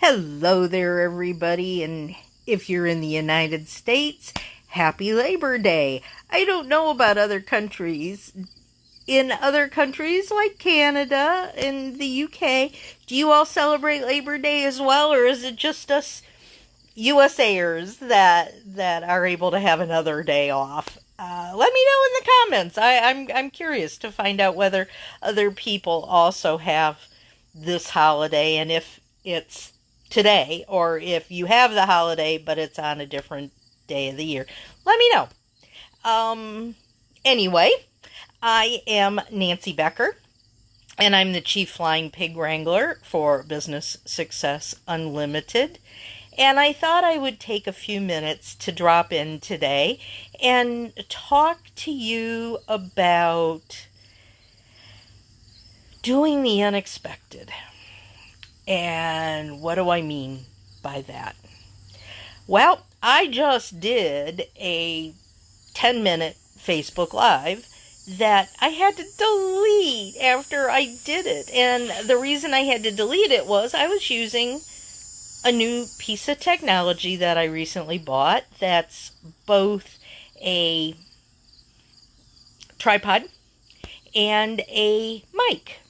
Hello there, everybody, and if you're in the United States, happy Labor Day. I don't know about other countries. In other countries like Canada and the UK, do you all celebrate Labor Day as well, or is it just us USAers that are able to have another day off? Let me know in the comments. I'm curious to find out whether other people also have this holiday and if it's today or if you have the holiday but it's on a different day of the year. Let me know. Um anyway, I am Nancy Becker and I'm the Chief Flying Pig Wrangler for Business Success Unlimited. And I thought I would take a few minutes to drop in today and talk to you about doing the unexpected. And what do I mean by that? Well, I just did a 10-minute Facebook Live that I had to delete after I did it. And the reason I had to delete it was I was using a new piece of technology that I recently bought that's both a tripod and a mic.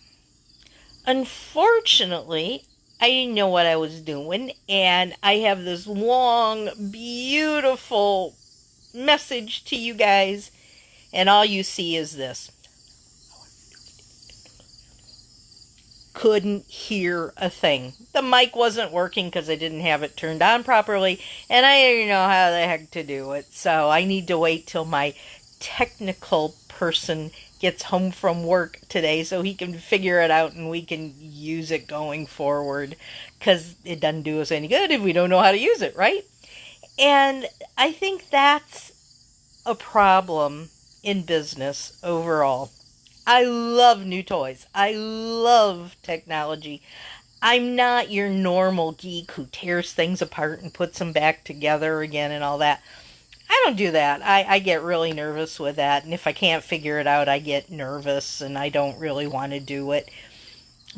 Unfortunately, I didn't know what I was doing, and I have this long, beautiful message to you guys, and all you see is this. Couldn't hear a thing. The mic wasn't working because I didn't have it turned on properly, and I didn't know how the heck to do it, so I need to wait till my technical person gets home from work today so he can figure it out and we can use it going forward, because it doesn't do us any good if we don't know how to use it, right? And I think that's a problem in business overall. I love new toys. I love technology. I'm not your normal geek who tears things apart and puts them back together again and all that. I don't do that. I get really nervous with that. And if I can't figure it out, I get nervous and I don't really want to do it.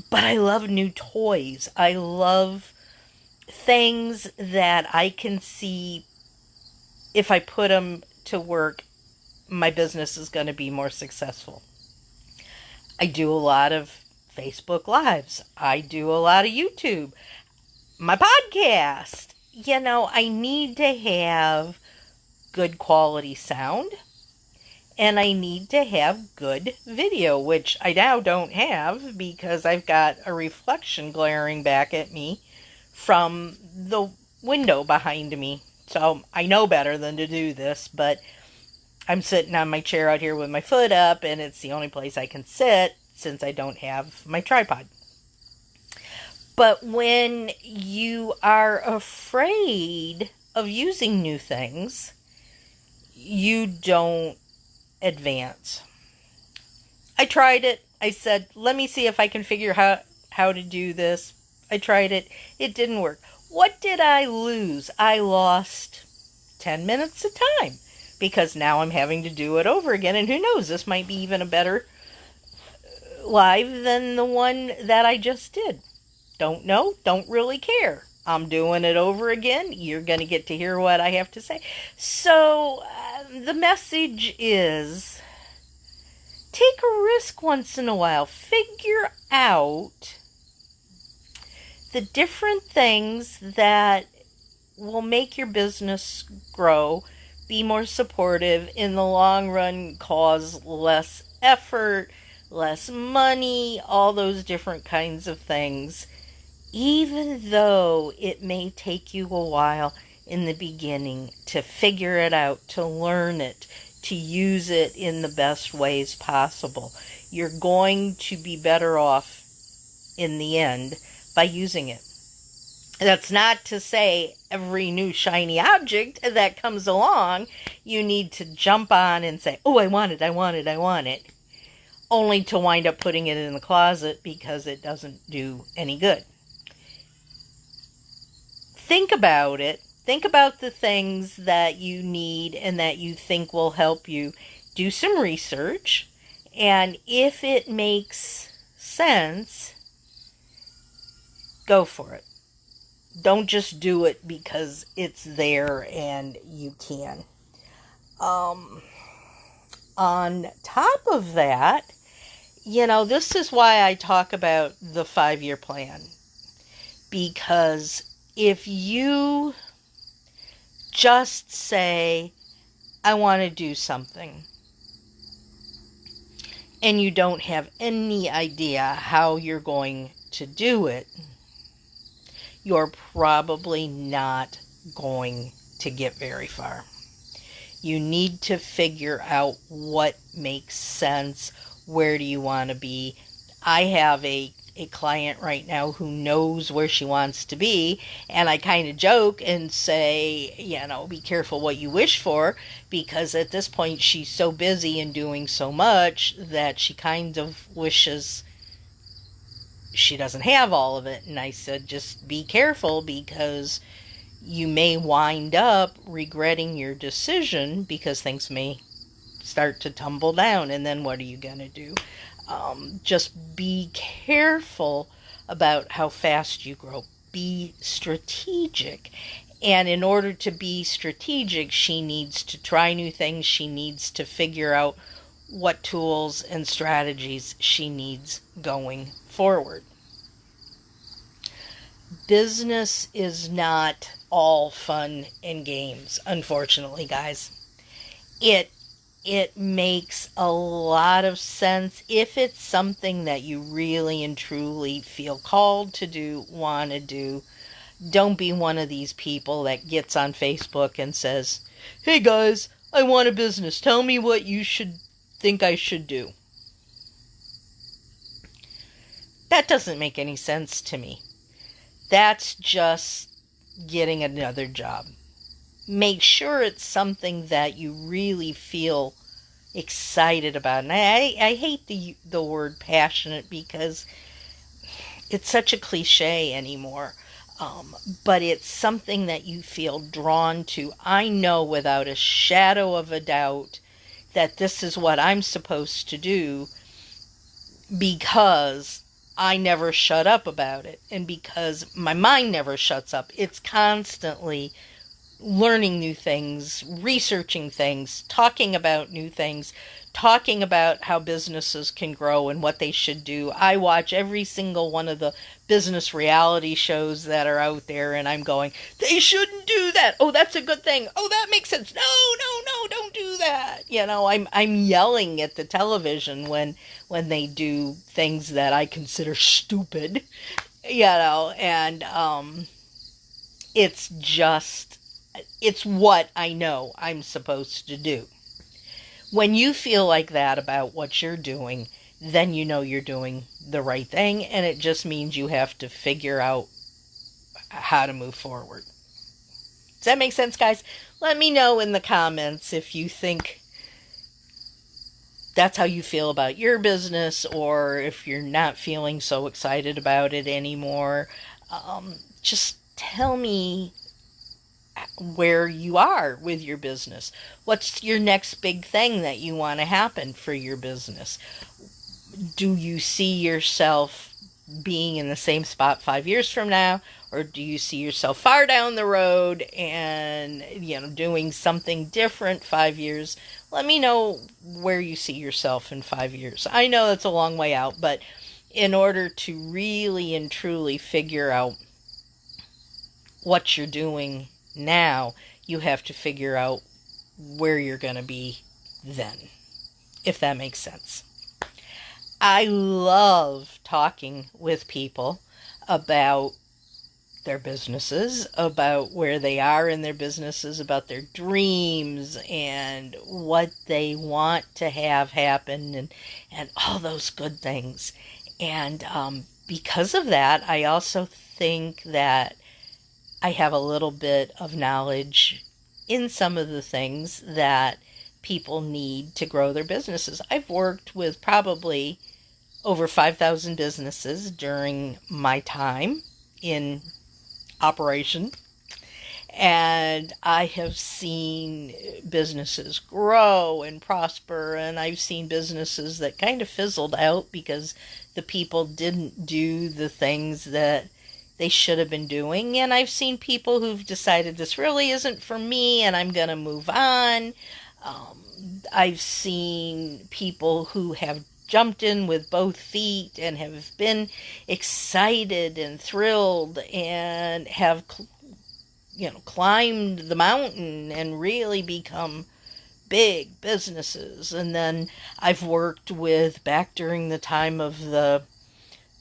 But I love new toys. I love things that I can see if I put them to work, my business is going to be more successful. I do a lot of Facebook Lives. I do a lot of YouTube. My podcast. I need to have good quality sound. And I need to have good video, which I now don't have because I've got a reflection glaring back at me from the window behind me. So I know better than to do this, but I'm sitting on my chair out here with my foot up, and it's the only place I can sit since I don't have my tripod. But when you are afraid of using new things, you don't advance. I tried it. I said, let me see if I can figure out how to do this. I tried it. It didn't work. What did I lose? I lost 10 minutes of time because now I'm having to do it over again. And who knows, this might be even a better live than the one that I just did. Don't know. Don't really care. I'm doing it over again. You're going to get to hear what I have to say. So the message is take a risk once in a while. Figure out the different things that will make your business grow, be more supportive, in the long run cause less effort, less money, all those different kinds of things. Even though it may take you a while in the beginning to figure it out, to learn it, to use it in the best ways possible, you're going to be better off in the end by using it. That's not to say every new shiny object that comes along, you need to jump on and say, oh, I want it, I want it, I want it, only to wind up putting it in the closet because it doesn't do any good. Think about it. Think about the things that you need and that you think will help you. Do some research, and if it makes sense, go for it. Don't just do it because it's there and you can. On top of that, this is why I talk about the 5-year plan. Because if you just say, I want to do something, and you don't have any idea how you're going to do it, you're probably not going to get very far. You need to figure out what makes sense. Where do you want to be? I have a client right now who knows where she wants to be, and I kind of joke and say, be careful what you wish for, because at this point she's so busy and doing so much that she kind of wishes she doesn't have all of it. And I said, just be careful, because you may wind up regretting your decision, because things may start to tumble down, and then what are you going to do? Just be careful about how fast you grow. Be strategic. And in order to be strategic, she needs to try new things. She needs to figure out what tools and strategies she needs going forward. Business is not all fun and games, unfortunately, guys. It makes a lot of sense if it's something that you really and truly feel called to do, want to do. Don't be one of these people that gets on Facebook and says, hey guys, I want a business. Tell me what you think I should do. That doesn't make any sense to me. That's just getting another job. Make sure it's something that you really feel excited about. And I hate the word passionate, because it's such a cliche anymore. But it's something that you feel drawn to. I know without a shadow of a doubt that this is what I'm supposed to do, because I never shut up about it, and because my mind never shuts up. It's constantly learning new things, researching things, talking about new things, talking about how businesses can grow and what they should do. I watch every single one of the business reality shows that are out there, and I'm going, they shouldn't do that. Oh, that's a good thing. Oh, that makes sense. No, don't do that. I'm yelling at the television when they do things that I consider stupid, and it's what I know I'm supposed to do. When you feel like that about what you're doing, then you know you're doing the right thing, and it just means you have to figure out how to move forward. Does that make sense, guys? Let me know in the comments if you think that's how you feel about your business, or if you're not feeling so excited about it anymore. Just tell me where you are with your business. What's your next big thing that you want to happen for your business? Do you see yourself being in the same spot 5 years from now, or do you see yourself far down the road and doing something different 5 years? Let me know where you see yourself in 5 years. I know it's a long way out, but in order to really and truly figure out what you're doing now, you have to figure out where you're going to be then, if that makes sense. I love talking with people about their businesses, about where they are in their businesses, about their dreams and what they want to have happen, and all those good things. And because of that, I also think that I have a little bit of knowledge in some of the things that people need to grow their businesses. I've worked with probably over 5,000 businesses during my time in operation, and I have seen businesses grow and prosper, and I've seen businesses that kind of fizzled out because the people didn't do the things that they should have been doing. And I've seen people who've decided this really isn't for me and I'm going to move on. I've seen people who have jumped in with both feet and have been excited and thrilled and have, climbed the mountain and really become big businesses. And then I've worked with, back during the time of the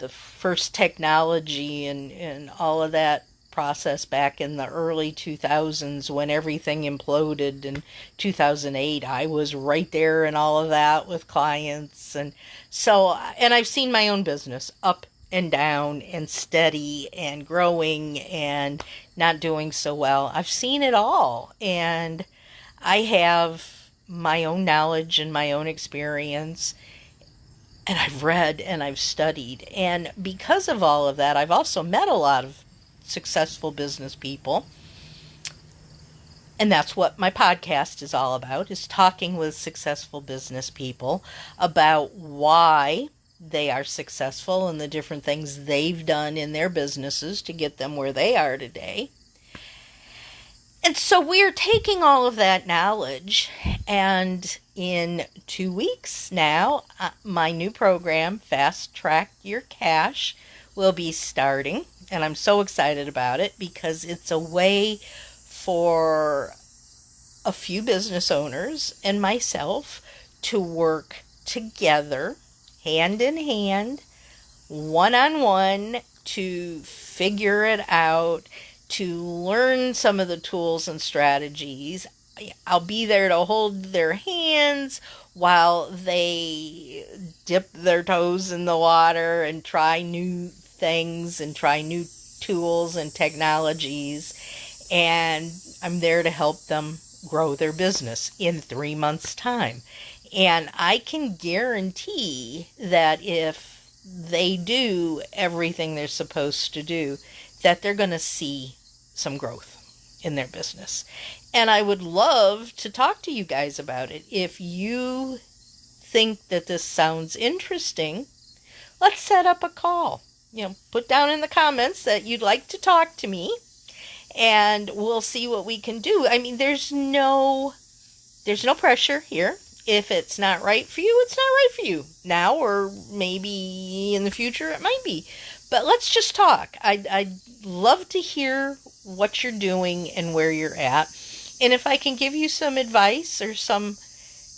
first technology and all of that process back in the early 2000s when everything imploded in 2008. I was right there in all of that with clients. And I've seen my own business up and down and steady and growing and not doing so well. I've seen it all, and I have my own knowledge and my own experience, and I've read and I've studied. And because of all of that, I've also met a lot of successful business people. And that's what my podcast is all about, is talking with successful business people about why they are successful and the different things they've done in their businesses to get them where they are today. And so we're taking all of that knowledge, and in 2 weeks now, my new program, Fast Track Your Cash, will be starting. And I'm so excited about it because it's a way for a few business owners and myself to work together, hand in hand, one-on-one, to figure it out, to learn some of the tools and strategies. I'll be there to hold their hands while they dip their toes in the water and try new things and try new tools and technologies. And I'm there to help them grow their business in 3 months' time. And I can guarantee that if they do everything they're supposed to do, that they're going to see some growth in their business. And I would love to talk to you guys about it. If you think that this sounds interesting, let's set up a call. Put down in the comments that you'd like to talk to me, and we'll see what we can do. I mean, there's no pressure here. If it's not right for you, it's not right for you now, or maybe in the future it might be. But let's just talk. I'd love to hear what you're doing and where you're at. And if I can give you some advice or some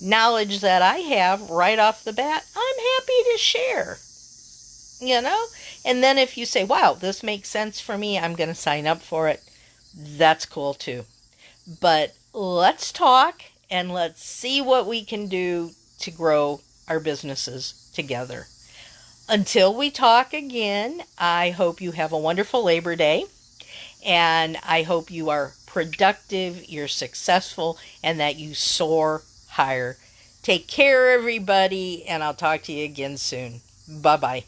knowledge that I have right off the bat, I'm happy to share. And then if you say, wow, this makes sense for me, I'm going to sign up for it, that's cool too. But let's talk and let's see what we can do to grow our businesses together. Until we talk again, I hope you have a wonderful Labor Day, and I hope you are productive, you're successful, and that you soar higher. Take care, everybody, and I'll talk to you again soon. Bye-bye.